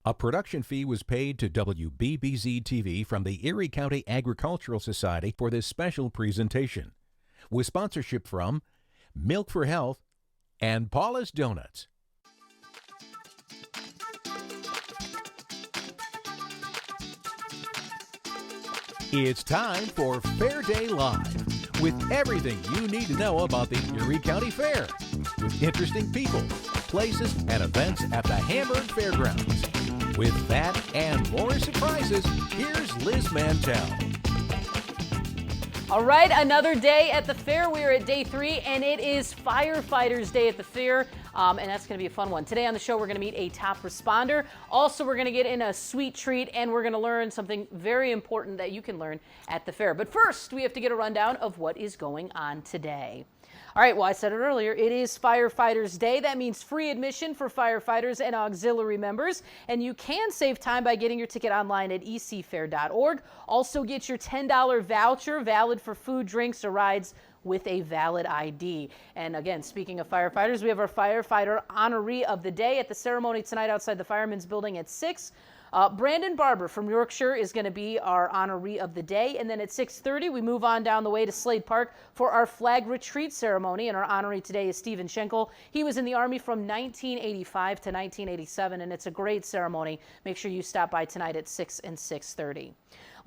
A production fee was paid to WBBZ-TV from the Erie County Agricultural Society for this special presentation, with sponsorship from Milk for Health and Paula's Donuts. It's time for Fair Day Live, with everything you need to know about the Erie County Fair, with interesting people, places, and events at the Hamburg Fairgrounds. With that and more surprises, here's Liz Mantell. All right, another day at the fair. We are at day 3, and it is Firefighters Day at the fair, and that's going to be a fun one. Today on the show, we're going to meet a top responder. Also, we're going to get in a sweet treat, and we're going to learn something very important that you can learn at the fair. But first, we have to get a rundown of what is going on today. All right, well, I said it earlier, it is Firefighters Day. That means free admission for firefighters and auxiliary members, and you can save time by getting your ticket online at ecfair.org. Also get your $10 voucher, valid for food, drinks, or rides with a valid ID. And again, speaking of firefighters, we have our Firefighter Honoree of the Day at the ceremony tonight outside the Firemen's Building at 6. Brandon Barber from Yorkshire is going to be our honoree of the day. And then at 6:30, we move on down the way to Slade Park for our flag retreat ceremony. And our honoree today is Stephen Schenkel. He was in the Army from 1985 to 1987, and it's a great ceremony. Make sure you stop by tonight at 6 and 6:30.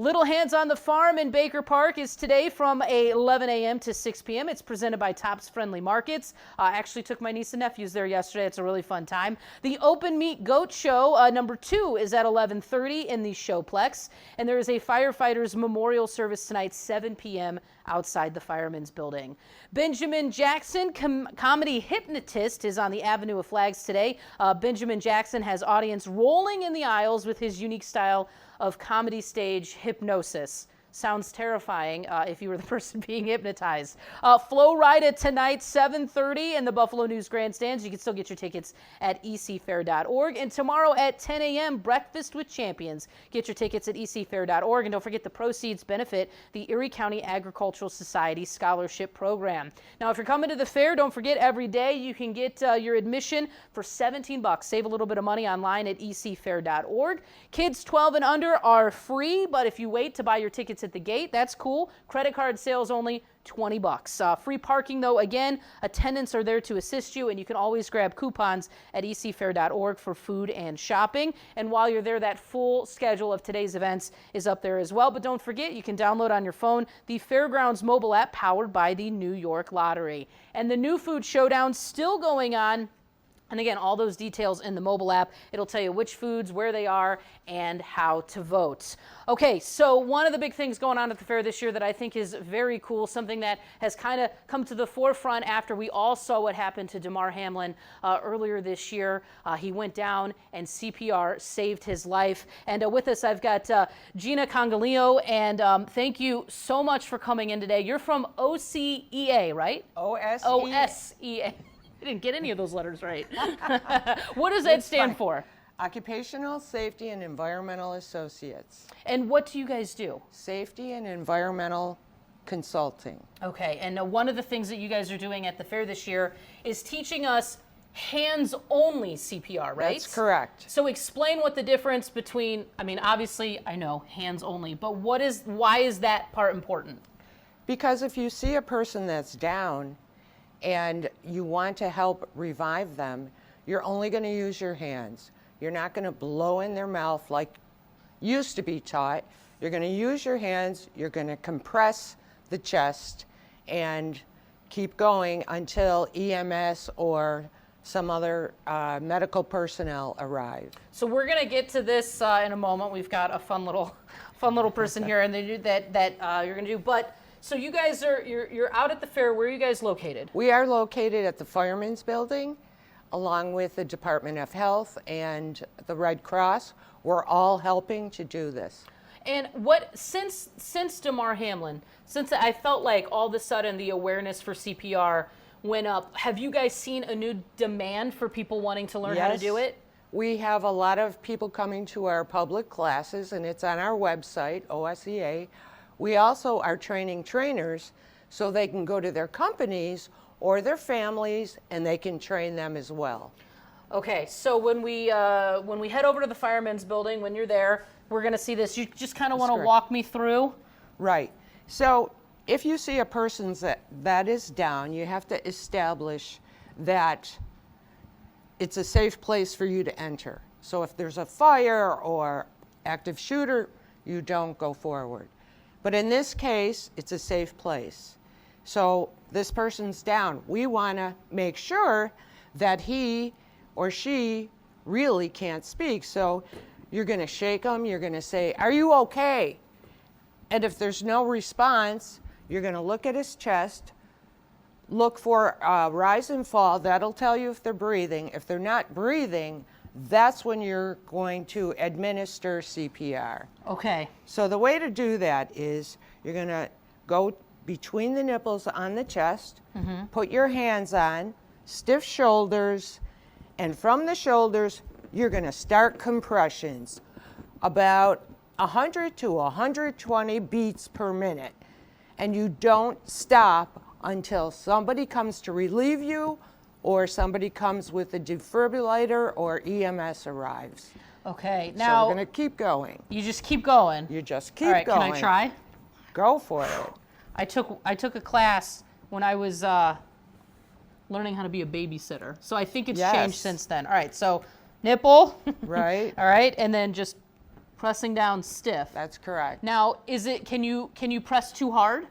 Little Hands on the Farm in Baker Park is today from 11 a.m. to 6 p.m. It's presented by Tops Friendly Markets. I actually took my niece and nephews there yesterday. It's a really fun time. The Open Meat Goat Show, number 2, is at 11:30 in the Showplex. And there is a Firefighters Memorial Service tonight, 7 p.m. outside the Firemen's Building. Benjamin Jackson, comedy hypnotist, is on the Avenue of Flags today. Benjamin Jackson has audience rolling in the aisles with his unique style of comedy stage hypnosis. Sounds terrifying if you were the person being hypnotized. Flo Rida tonight, 7:30 in the Buffalo News Grandstands. You can still get your tickets at ecfair.org. And tomorrow at 10 a.m., Breakfast with Champions. Get your tickets at ecfair.org. And don't forget the proceeds benefit the Erie County Agricultural Society Scholarship Program. Now, if you're coming to the fair, don't forget every day you can get your admission for $17. Save a little bit of money online at ecfair.org. Kids 12 and under are free, but if you wait to buy your tickets at the gate, that's cool. Credit card sales only $20. Free parking though, again, attendants are there to assist you, and you can always grab coupons at ecfair.org for food and shopping. And while you're there, that full schedule of today's events is up there as well. But don't forget, you can download on your phone the Fairgrounds mobile app powered by the New York Lottery. And the New Food Showdown still going on. And again, all those details in the mobile app. It'll tell you which foods, where they are, and how to vote. Okay, so one of the big things going on at the fair this year that I think is very cool, something that has kind of come to the forefront after we all saw what happened to Damar Hamlin earlier this year. He went down and CPR saved his life. And with us, I've got Gina Coniglio, and thank you so much for coming in today. You're from OSEA, right? OSEA. OSEA. I didn't get any of those letters right. What does that stand for? Occupational Safety and Environmental Associates. And what do you guys do? Safety and Environmental Consulting. Okay, and one of the things that you guys are doing at the fair this year is teaching us hands-only CPR, right? That's correct. So explain what the difference between, I mean, obviously, I know, hands-only, but why is that part important? Because if you see a person that's down and you want to help revive them, you're only going to use your hands. You're not going to blow in their mouth like used to be taught. You're going to use your hands, you're going to compress the chest and keep going until EMS or some other medical personnel arrive. So we're going to get to this in a moment. We've got a fun little person here, and they do that you're going to do. But so you guys you're out at the fair. Where are you guys located? We are located at the Firemen's Building, along with the Department of Health and the Red Cross. We're all helping to do this. And since Damar Hamlin, since I felt like all of a sudden the awareness for CPR went up, have you guys seen a new demand for people wanting to learn how to do it? We have a lot of people coming to our public classes, and it's on our website, OSEA. We also are training trainers so they can go to their companies or their families and they can train them as well. Okay, so when we head over to the firemen's building, when you're there, we're going to see this. You just kind of want to correct. walk me through? Right. So if you see a person that is down, you have to establish that it's a safe place for you to enter. So if there's a fire or active shooter, you don't go forward. But in this case, it's a safe place. So this person's down. We want to make sure that he or she really can't speak. So you're going to shake them. You're going to say, "Are you okay?" And if there's no response, you're going to look at his chest, look for rise and fall. That'll tell you if they're breathing. If they're not breathing, that's when you're going to administer CPR. Okay. So the way to do that is you're going to go between the nipples on the chest, put your hands on, stiff shoulders, and from the shoulders, you're going to start compressions, about 100 to 120 beats per minute. And you don't stop until somebody comes to relieve you or somebody comes with a defibrillator or EMS arrives. Okay, So now we're going to keep going. you just keep going. You just keep All right, going. can I try? Go for it. I took a class when I was learning how to be a babysitter. So I think it's Yes. changed since then. All right, so nipple. Right. All right, and then just pressing down stiff. That's correct. Now, can you press too hard?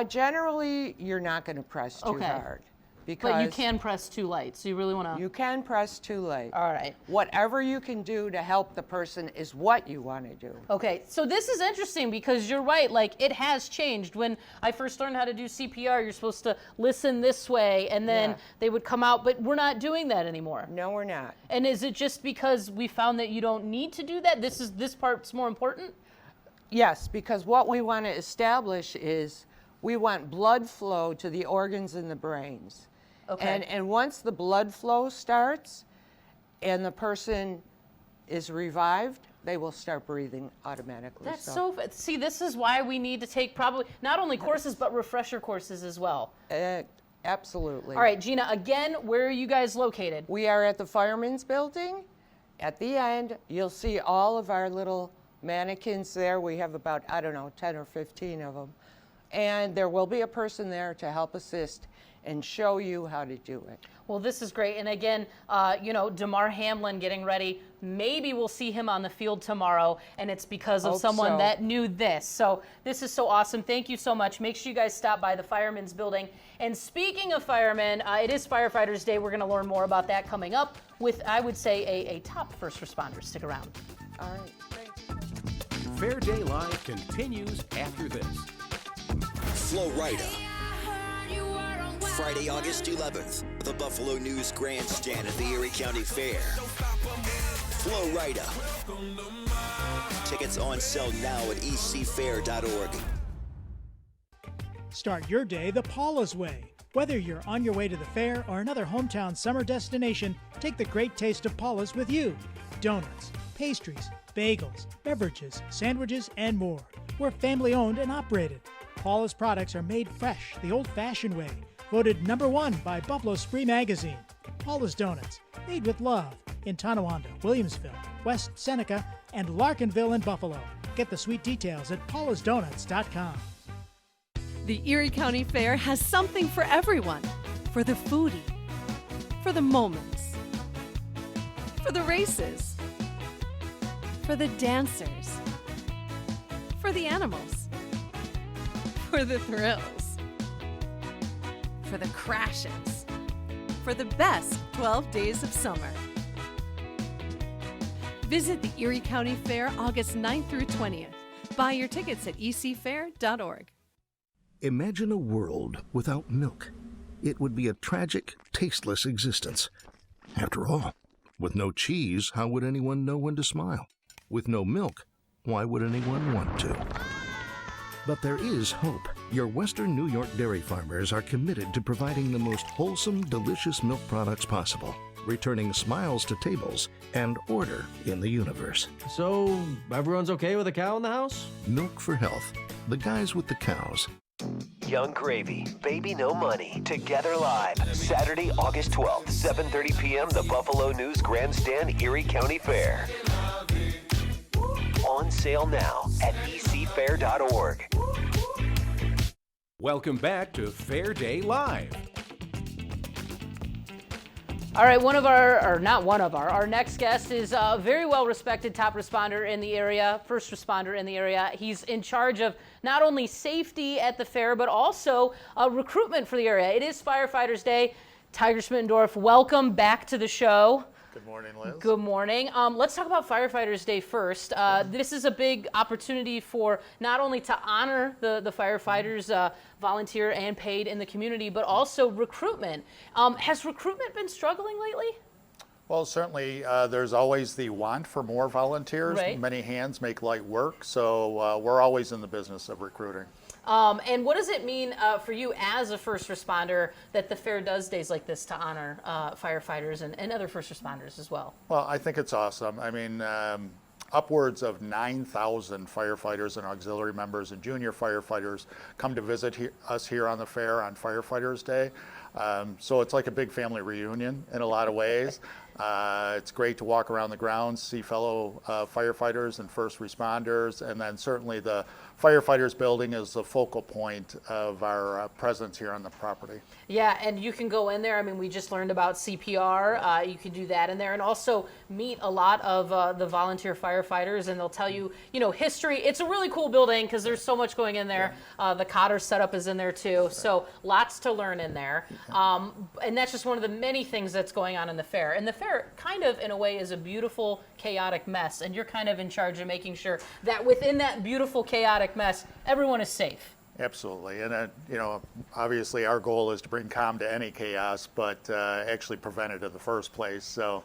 Generally, you're not going to press too Okay. hard. Because But you can press too light. So you really want to. You can press too late. All right. Whatever you can do to help the person is what you want to do. Okay, so this is interesting because you're right, like it has changed. When I first learned how to do CPR, you're supposed to listen this way and then Yeah. they would come out, but we're not doing that anymore. No, we're not. And is it just because we found that you don't need to do that? This part's more important? Yes, because what we want to establish is we want blood flow to the organs in the brains. Okay. And once the blood flow starts and the person is revived, they will start breathing automatically. That's see, this is why we need to take probably not only courses, but refresher courses as well. Absolutely. All right, Gina, again, where are you guys located? We are at the Fireman's Building. At the end, you'll see all of our little mannequins there. We have about, 10 or 15 of them. And there will be a person there to help assist and show you how to do it. Well, this is great. And again, DeMar Hamlin getting ready. Maybe we'll see him on the field tomorrow, and it's because of Hope someone so. that knew this. So this is so awesome. Thank you so much. Make sure you guys stop by the Fireman's Building. And speaking of firemen, it is Firefighters Day. We're going to learn more about that coming up with, I would say, a top first responder. Stick around. All right, thanks. Fair Day Live continues after this. Florida. Friday, August 11th, the Buffalo News Grandstand at the Erie County Fair. Florida. Tickets on sale now at ecfair.org. Start your day the Paula's way. Whether you're on your way to the fair or another hometown summer destination, take the great taste of Paula's with you. Donuts, pastries, bagels, beverages, sandwiches, and more. We're family owned and operated. Paula's products are made fresh, the old-fashioned way. Voted #1 by Buffalo Spree Magazine. Paula's Donuts, made with love, in Tonawanda, Williamsville, West Seneca, and Larkinville in Buffalo. Get the sweet details at paulasdonuts.com. The Erie County Fair has something for everyone. For the foodie, for the moments, for the races, for the dancers, for the animals, for the thrills, for the crashes, for the best 12 days of summer. Visit the Erie County Fair August 9th through 20th. Buy your tickets at ecfair.org. Imagine a world without milk. It would be a tragic, tasteless existence. After all, with no cheese, how would anyone know when to smile? With no milk, why would anyone want to? But there is hope. Your Western New York dairy farmers are committed to providing the most wholesome, delicious milk products possible, returning smiles to tables and order in the universe. So, everyone's okay with a cow in the house? Milk for Health. The guys with the cows. Young Gravy, Baby No Money, Together Live, Saturday, August 12th, 7:30 p.m., the Buffalo News Grandstand, Erie County Fair. On sale now at ecfair.org. Welcome back to Fair Day Live. All right, our next guest is a very well-respected top responder in the area, first responder in the area. He's in charge of not only safety at the fair, but also recruitment for the area. It is Firefighters Day. Tiger Schmittendorf, welcome back to the show. Good morning, Liz. Good morning. Let's talk about Firefighters Day first. This is a big opportunity for not only to honor the firefighters, volunteer and paid in the community, but also recruitment. Has recruitment been struggling lately? Well, certainly there's always the want for more volunteers. Right. Many hands make light work, so we're always in the business of recruiting. And what does it mean for you as a first responder that the fair does days like this to honor firefighters and other first responders as well? Well, I think it's awesome. I mean, upwards of 9,000 firefighters and auxiliary members and junior firefighters come to visit us here on the fair on Firefighters Day. So it's like a big family reunion in a lot of ways. It's great to walk around the grounds, see fellow firefighters and first responders, and then certainly the firefighters building is the focal point of our presence here on the property. Yeah, and you can go in there. I mean, we just learned about CPR. You can do that in there, and also meet a lot of the volunteer firefighters, and they'll tell you, history. It's a really cool building because there's so much going in there. The Cotter setup is in there too, so lots to learn in there. And that's just one of the many things that's going on in the fair. And the fair, kind of in a way, is a beautiful, chaotic mess, and you're kind of in charge of making sure that within that beautiful, chaotic mess, everyone is safe. Absolutely, and obviously our goal is to bring calm to any chaos, but actually prevent it in the first place. So,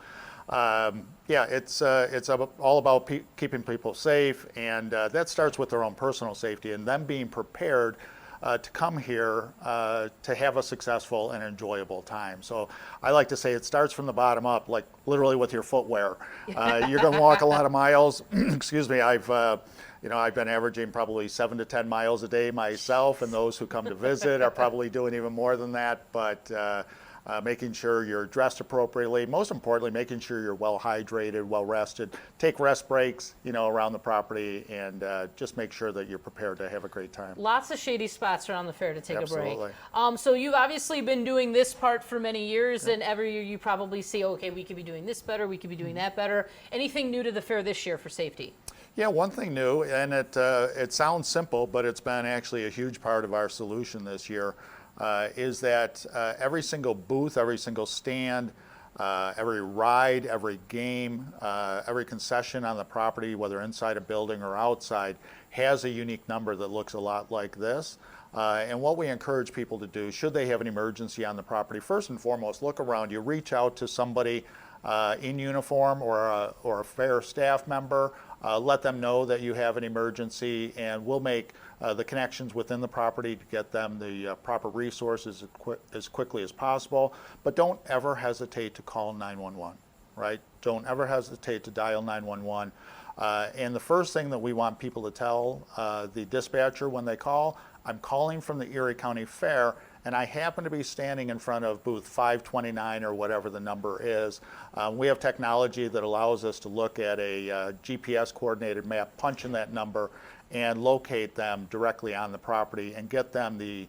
it's all about keeping people safe, and that starts with their own personal safety, and them being prepared to come here to have a successful and enjoyable time. So I like to say it starts from the bottom up, like literally with your footwear. You're going to walk a lot of miles. Excuse me, I've been averaging probably 7 to 10 miles a day myself, and those who come to visit are probably doing even more than that. But making sure you're dressed appropriately, most importantly, making sure you're well hydrated, well rested. Take rest breaks, around the property, and just make sure that you're prepared to have a great time. Lots of shady spots around the fair to take Absolutely. a break. So you've obviously been doing this part for many years, and every year you probably see, okay, we could be doing this better, we could be doing that better. Anything new to the fair this year for safety? Yeah, one thing new, and it sounds simple, but it's been actually a huge part of our solution this year, is that every single booth, every single stand, every ride, every game, every concession on the property, whether inside a building or outside, has a unique number that looks a lot like this. And what we encourage people to do, should they have an emergency on the property, first and foremost, look around you, reach out to somebody in uniform or a fair staff member. Let them know that you have an emergency, and we'll make the connections within the property to get them the proper resources as quickly as possible. But don't ever hesitate to call 911, right? Don't ever hesitate to dial 911. And the first thing that we want people to tell the dispatcher when they call, I'm calling from the Erie County Fair, and I happen to be standing in front of booth 529 or whatever the number is. We have technology that allows us to look at a GPS coordinated map, punch in that number, and locate them directly on the property and get them the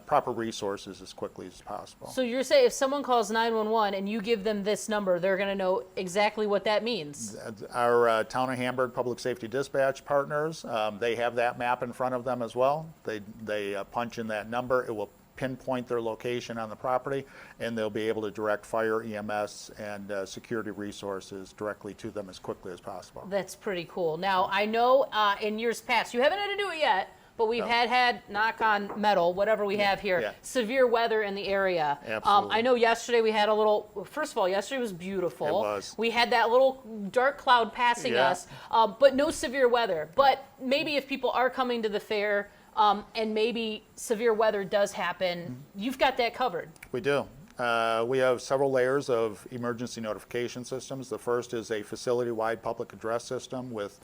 proper resources as quickly as possible. So you're saying if someone calls 911 and you give them this number, they're going to know exactly what that means? Our Town of Hamburg Public Safety Dispatch partners, they have that map in front of them as well. They punch in that number. It will pinpoint their location on the property, and they'll be able to direct fire, EMS, and security resources directly to them as quickly as possible. That's pretty cool. Now, I know in years past, you haven't had to do it yet, but we've had, knock on metal, whatever we have here, severe weather in the area. Absolutely. I know yesterday we had a little, first of all, yesterday was beautiful. It was. We had that little dark cloud passing us, but no severe weather. But maybe if people are coming to the fair, and maybe severe weather does happen, you've got that covered. We do. We have several layers of emergency notification systems. The first is a facility-wide public address system with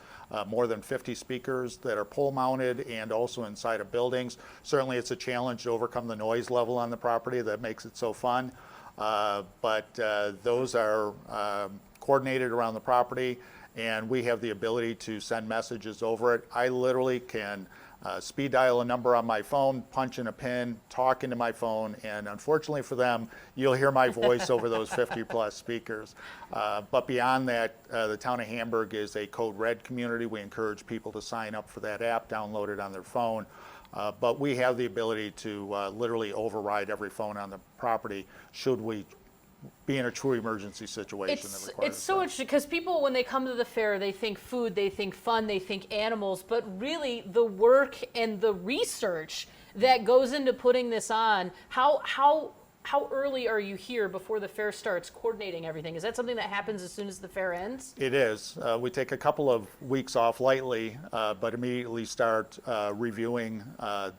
more than 50 speakers that are pole-mounted and also inside of buildings. Certainly it's a challenge to overcome the noise level on the property that makes it so fun, but those are coordinated around the property, and we have the ability to send messages over it. I literally can speed dial a number on my phone, punch in a pin, talk into my phone, and unfortunately for them, you'll hear my voice over those 50 plus speakers. But beyond that, the town of Hamburg is a code red community. We encourage people to sign up for that app, download it on their phone. But we have the ability to literally override every phone on the property should we be in a true emergency situation that requires It's so interesting because people, when they come to the fair, they think food, they think fun, they think animals, but really the work and the research that goes into putting this on, how early are you here before the fair starts coordinating everything? Is that something that happens as soon as the fair ends? It is. We take a couple of weeks off lightly, but immediately start reviewing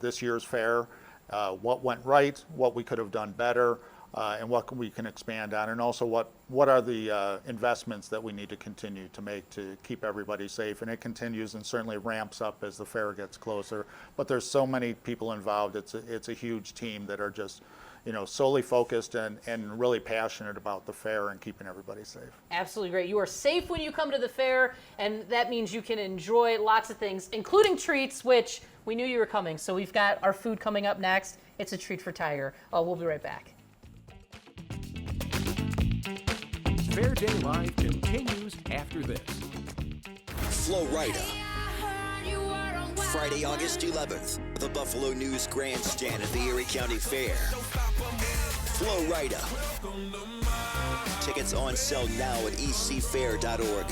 this year's fair, what went right, what we could have done better, and what we can expand on, and also what are the investments that we need to continue to make to keep everybody safe. And it continues and certainly ramps up as the fair gets closer. But there's so many people involved. It's a huge team that are just, you know, solely focused and really passionate about the fair and keeping everybody safe. Absolutely great. You are safe when you come to the fair, and that means you can enjoy lots of things, including treats, which we knew you were coming. So we've got our food coming up next. It's a treat for Tiger. We'll be right back. Fair Day Live continues after this. Florida. Friday, August 11th, the Buffalo News Grandstand at the Erie County Fair. Florida. Tickets on sale now at ecfair.org.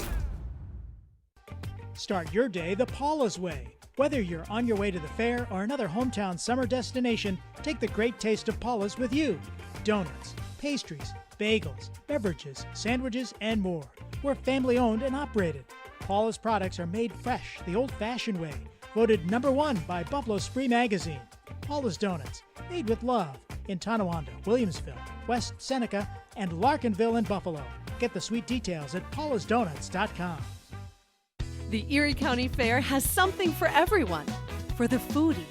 Start your day the Paula's way. Whether you're on your way to the fair or another hometown summer destination, take the great taste of Paula's with you. Donuts, pastries, bagels, beverages, sandwiches, and more. We're family owned and operated. Paula's products are made fresh, the old-fashioned way. Voted #1 by Buffalo Spree Magazine. Paula's Donuts, made with love in Tonawanda, Williamsville, West Seneca, and Larkinville in Buffalo. Get the sweet details at paulasdonuts.com. The Erie County Fair has something for everyone. For the foodie,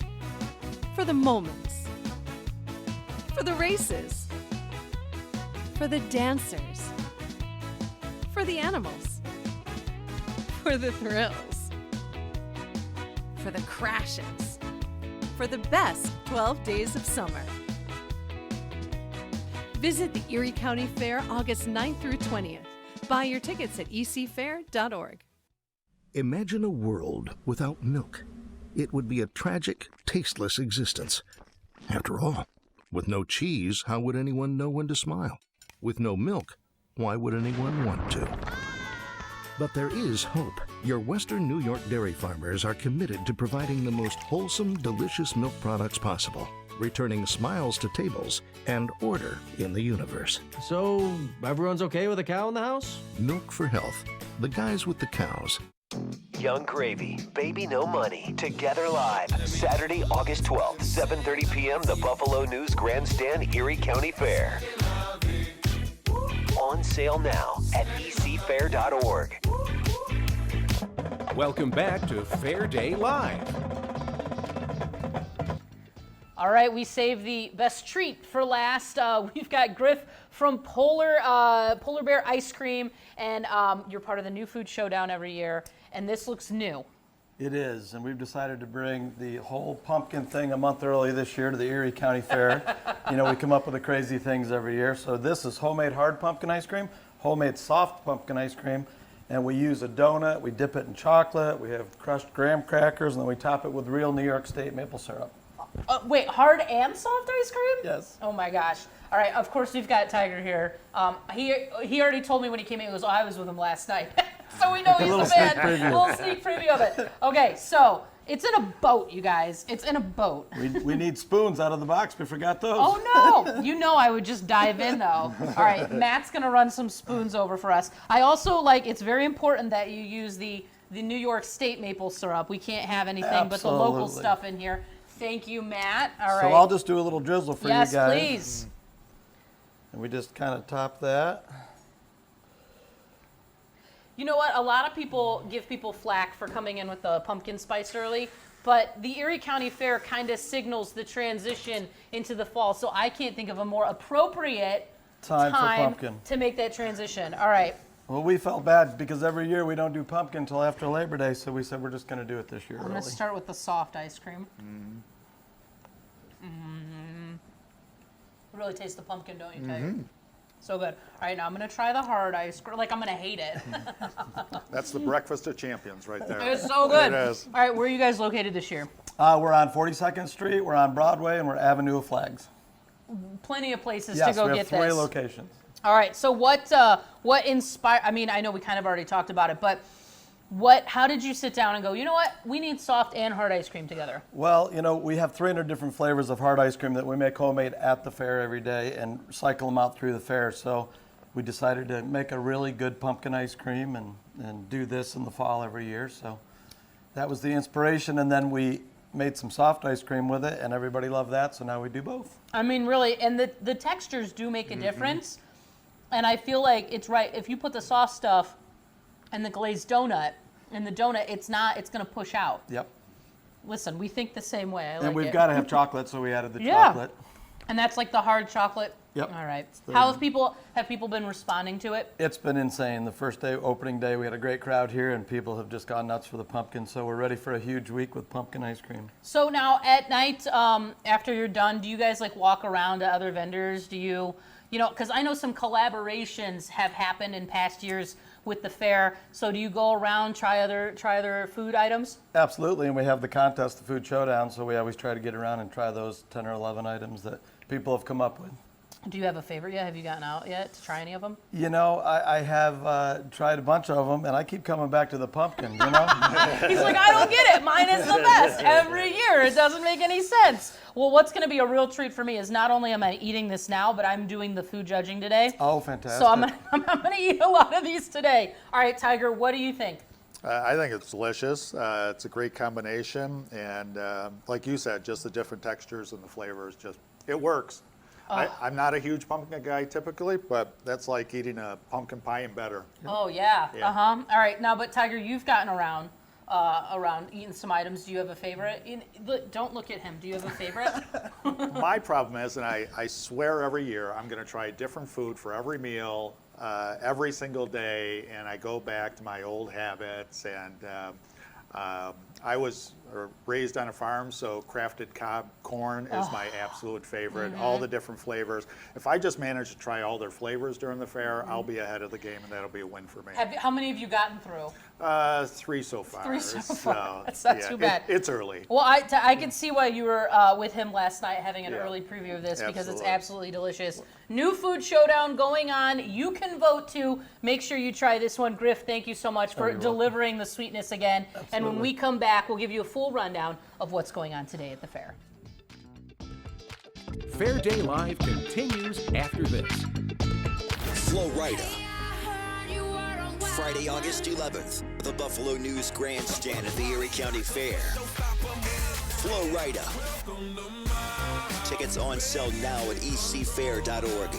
for the moments, for the races, for the dancers, for the animals, for the thrills, for the crashes, for the best 12 days of summer. Visit the Erie County Fair August 9th through 20th. Buy your tickets at ecfair.org. Imagine a world without milk. It would be a tragic, tasteless existence. After all, with no cheese, how would anyone know when to smile? With no milk, why would anyone want to? But there is hope. Your Western New York dairy farmers are committed to providing the most wholesome, delicious milk products possible, returning smiles to tables and order in the universe. So, everyone's okay with a cow in the house? Milk for Health. The guys with the cows. Young Gravy, Baby No Money, Together Live, Saturday, August 12th, 7:30 p.m., the Buffalo News Grandstand, Erie County Fair. On sale now at ecfair.org. Welcome back to Fair Day Live. All right, we saved the best treat for last. We've got Griff from Polar Bear Ice Cream, and you're part of the New Food Showdown every year, and this looks new. It is, and we've decided to bring the whole pumpkin thing a month early this year to the Erie County Fair. You know, we come up with the crazy things every year. So this is homemade hard pumpkin ice cream, homemade soft pumpkin ice cream, and we use a donut, we dip it in chocolate, we have crushed graham crackers, and then we top it with real New York State maple syrup. Wait, hard and soft ice cream? Yes. Oh my gosh. All right, of course we've got Tiger here. He already told me when he came in, he goes, I was with him last night. So we know he's a fan. A little sneak preview of it. Okay, so it's in a boat, you guys. It's in a boat. We need spoons out of the box. We forgot those. Oh no! You know I would just dive in though. All right, Matt's gonna run some spoons over for us. I also it's very important that you use the New York State maple syrup. We can't have anything but the local stuff in here. Thank you, Matt. All right. So I'll just do a little drizzle for you guys. Yes, please. And we just kind of top that. You know what? A lot of people give people flack for coming in with the pumpkin spice early, but the Erie County Fair kind of signals the transition into the fall, so I can't think of a more appropriate Time for pumpkin. to make that transition. All right. Well, we felt bad because every year we don't do pumpkin until after Labor Day, so we said we're just going to do it this year. I'm going to start with the soft ice cream. Really taste the pumpkin, don't you, Tiger? So good. All right, now I'm going to try the hard ice cream. Like, I'm going to hate it. That's the breakfast of champions right there. It's so good. It is. All right, where are you guys located this year? We're on 42nd Street, we're on Broadway, and we're Avenue of Flags. Plenty of places Yes, to go we get have 3 this. locations. All right, so what inspired, I mean, I know we kind of already talked about it, but how did you sit down and go, you know what, we need soft and hard ice cream together? Well, you know, we have 300 different flavors of hard ice cream that we make homemade at the fair every day and cycle them out through the fair. So we decided to make a really good pumpkin ice cream and do this in the fall every year. So that was the inspiration, and then we made some soft ice cream with it, and everybody loved that, so now we do both. I mean, really, and the textures do make a difference, and I feel like it's right. If you put the soft stuff and the glazed donut in the donut, it's going to push out. Yep. Listen, we think the same way. I like And we've it. got to have chocolate, so we added the Yeah. chocolate. And that's like the hard chocolate? Yep. All right. How have people been responding to it? It's been insane. The first day, opening day, we had a great crowd here, and people have just gone nuts for the pumpkin, so we're ready for a huge week with pumpkin ice cream. So now at night, after you're done, do you guys like walk around to other vendors? Do you know, because I know some collaborations have happened in past years with the fair. So do you go around, try other food items? Absolutely, and we have the contest, the Food Showdown, so we always try to get around and try those 10 or 11 items that people have come up with. Do you have a favorite yet? Have you gotten out yet to try any of them? You know, I have tried a bunch of them, and I keep coming back to the pumpkin, you know? He's like, I don't get it. Mine is the best every year. It doesn't make any sense. Well, what's going to be a real treat for me is not only am I eating this now, but I'm doing the food judging today. Oh, fantastic. So I'm going to eat a lot of these today. All right, Tiger, what do you think? I think it's delicious. It's a great combination, and like you said, just the different textures and the flavors, it works. I'm not a huge pumpkin guy typically, but that's like eating a pumpkin pie and better. Oh, yeah. All right. Now, but Tiger, you've gotten around eating some items. Do you have a favorite? Don't look at him. Do you have a favorite? My problem is, and I swear every year, I'm going to try different food for every meal, every single day, and I go back to my old habits. And I was raised on a farm, so crafted cob corn is my absolute favorite. All the different flavors. If I just manage to try all their flavors during the fair, I'll be ahead of the game, and that'll be a win for me. How many have you gotten through? 3 so far. 3 so far. That's So, not too bad. It's early. Well, I can see why you were with him last night having an early preview of this because it's absolutely delicious. New food showdown going on. You can vote too. Make sure you try this one. Griff, thank you so much for delivering the sweetness again. Absolutely. And when we come back, we'll give you a full rundown of what's going on today at the fair. Fair Day Live continues after this. Flo Rida. Friday, August 11th, the Buffalo News Grandstand at the Erie County Fair. Flo Rida. Tickets on sale now at ecfair.org.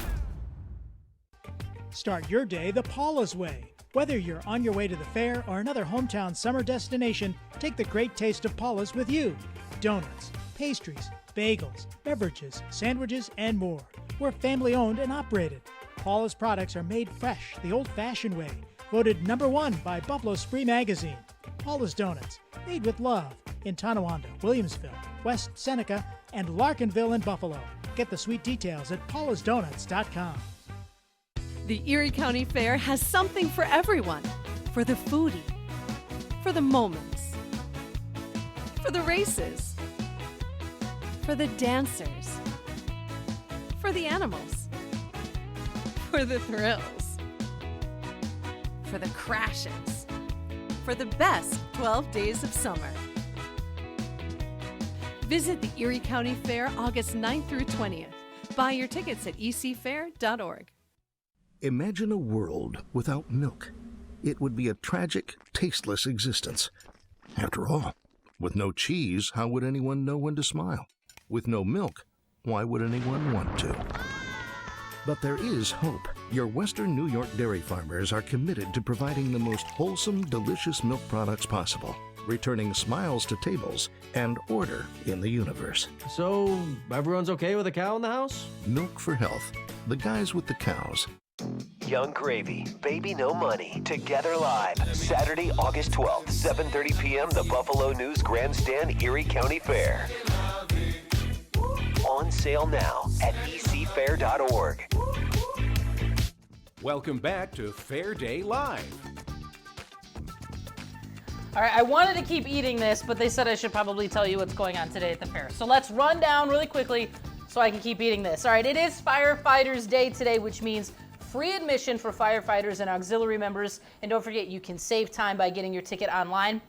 Start your day the Paula's way. Whether you're on your way to the fair or another hometown summer destination, take the great taste of Paula's with you. Donuts, pastries, bagels, beverages, sandwiches, and more. We're family owned and operated. Paula's products are made fresh, the old-fashioned way. Voted #1 by Buffalo Spree Magazine. Paula's Donuts, made with love in Tonawanda, Williamsville, West Seneca, and Larkinville in Buffalo. Get the sweet details at paulasdonuts.com. The Erie County Fair has something for everyone. For the foodie, for the moments, for the races, for the dancers, for the animals, for the thrills, for the crashes, for the best 12 days of summer. Visit the Erie County Fair August 9th through 20th. Buy your tickets at ecfair.org. Imagine a world without milk. It would be a tragic, tasteless existence. After all, with no cheese, how would anyone know when to smile? With no milk, why would anyone want to? But there is hope. Your Western New York dairy farmers are committed to providing the most wholesome, delicious milk products possible, returning smiles to tables and order in the universe. So, everyone's okay with a cow in the house? Milk for Health. The guys with the cows. Young Gravy, Baby No Money, Together Live, Saturday, August 12th, 7:30 p.m., the Buffalo News Grandstand, Erie County Fair. On sale now at ecfair.org. Welcome back to Fair Day Live. All right, I wanted to keep eating this, but they said I should probably tell you what's going on today at the fair. So let's run down really quickly so I can keep eating this. All right, it is Firefighters Day today, which means free admission for firefighters and auxiliary members. And don't forget, you can save time by getting your ticket online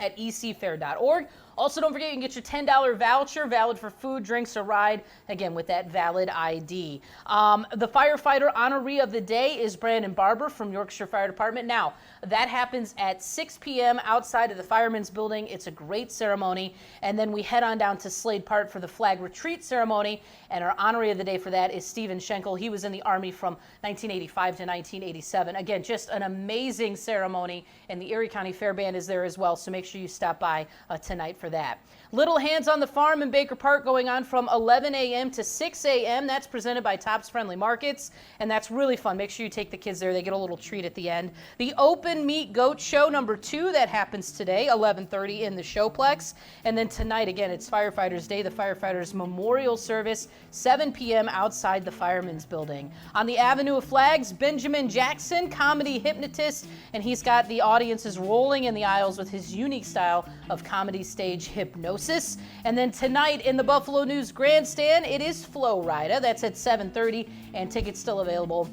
at ecfair.org. Also, don't forget you can get your $10 voucher, valid for food, drinks, or ride, again, with that valid ID. The firefighter honoree of the day is Brandon Barber from Yorkshire Fire Department. Now, that happens at 6 p.m. outside of the Firemen's Building. It's a great ceremony. And then we head on down to Slade Park for the flag retreat ceremony. And our honoree of the day for that is Steven Schenkel. He was in the Army from 1985 to 1987. Again, just an amazing ceremony. And the Erie County Fair Band is there as well, so make sure you stop by tonight for that. Little Hands on the Farm in Baker Park going on from 11 a.m. to 6 a.m. That's presented by Tops Friendly Markets, and that's really fun. Make sure you take the kids there. They get a little treat at the end. The Open Meat Goat Show #2, that happens today, 11:30 in the Showplex. And then tonight, again, it's Firefighters Day, the Firefighters Memorial Service, 7 p.m. outside the Firemen's Building. On the Avenue of Flags, Benjamin Jackson, comedy hypnotist, and he's got the audiences rolling in the aisles with his unique style of comedy stage hypnosis. And then tonight in the Buffalo News Grandstand, it is Flo Rida. That's at 7:30, and tickets still available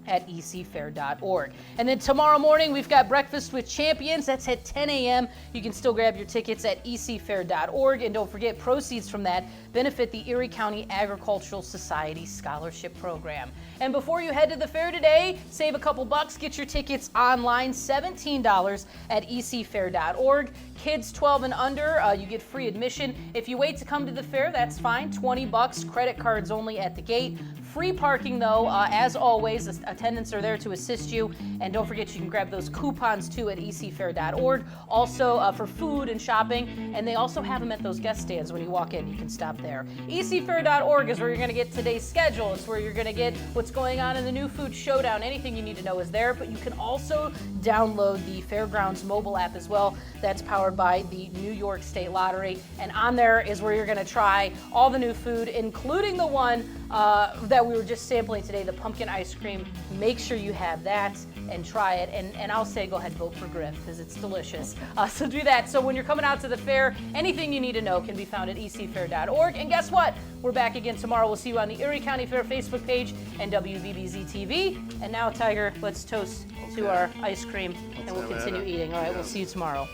at ecfair.org. And then tomorrow morning, we've got Breakfast with Champions. That's at 10 a.m. You can still grab your tickets at ecfair.org. And don't forget, proceeds from that benefit the Erie County Agricultural Society Scholarship Program. And before you head to the fair today, save a couple bucks. Get your tickets online, $17 at ecfair.org. Kids 12 and under, you get free admission. If you wait to come to the fair, that's fine, $20. Credit cards only at the gate. Free parking, though, as always. Attendants are there to assist you. And don't forget, you can grab those coupons, too, at ecfair.org. Also, for food and shopping. And they also have them at those guest stands when you walk in. You can stop there. ecfair.org is where you're going to get today's schedule. It's where you're going to get what's going on in the New Food Showdown. Anything you need to know is there. But you can also download the Fairgrounds mobile app as well. That's powered by the New York State Lottery. And on there is where you're going to try all the new food, including the one that we were just sampling today, the pumpkin ice cream. Make sure you have that and try it. And I'll say go ahead, vote for Griff, because it's delicious. So do that. So when you're coming out to the fair, anything you need to know can be found at ecfair.org. And guess what? We're back again tomorrow. We'll see you on the Erie County Fair Facebook page and WBBZ-TV. And now, Tiger, let's toast to our ice cream, and we'll continue eating. All right, we'll see you tomorrow.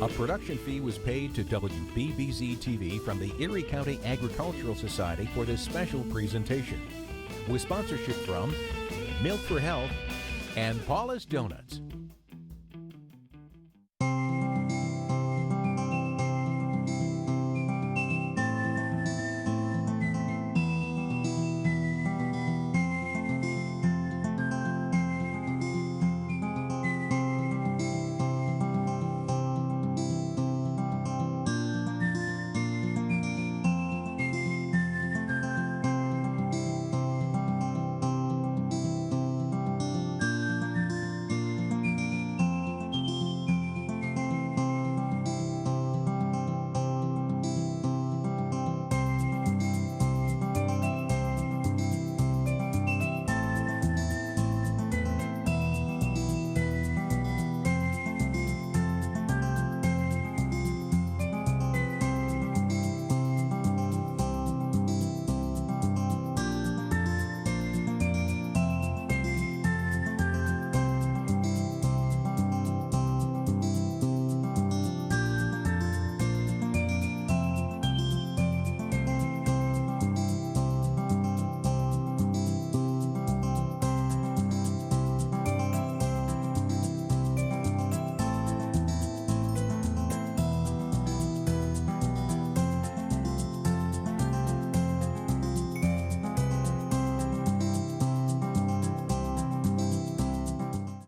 A production fee was paid to WBBZ-TV from the Erie County Agricultural Society for this special presentation, with sponsorship from Milk for Health and Paula's Donuts.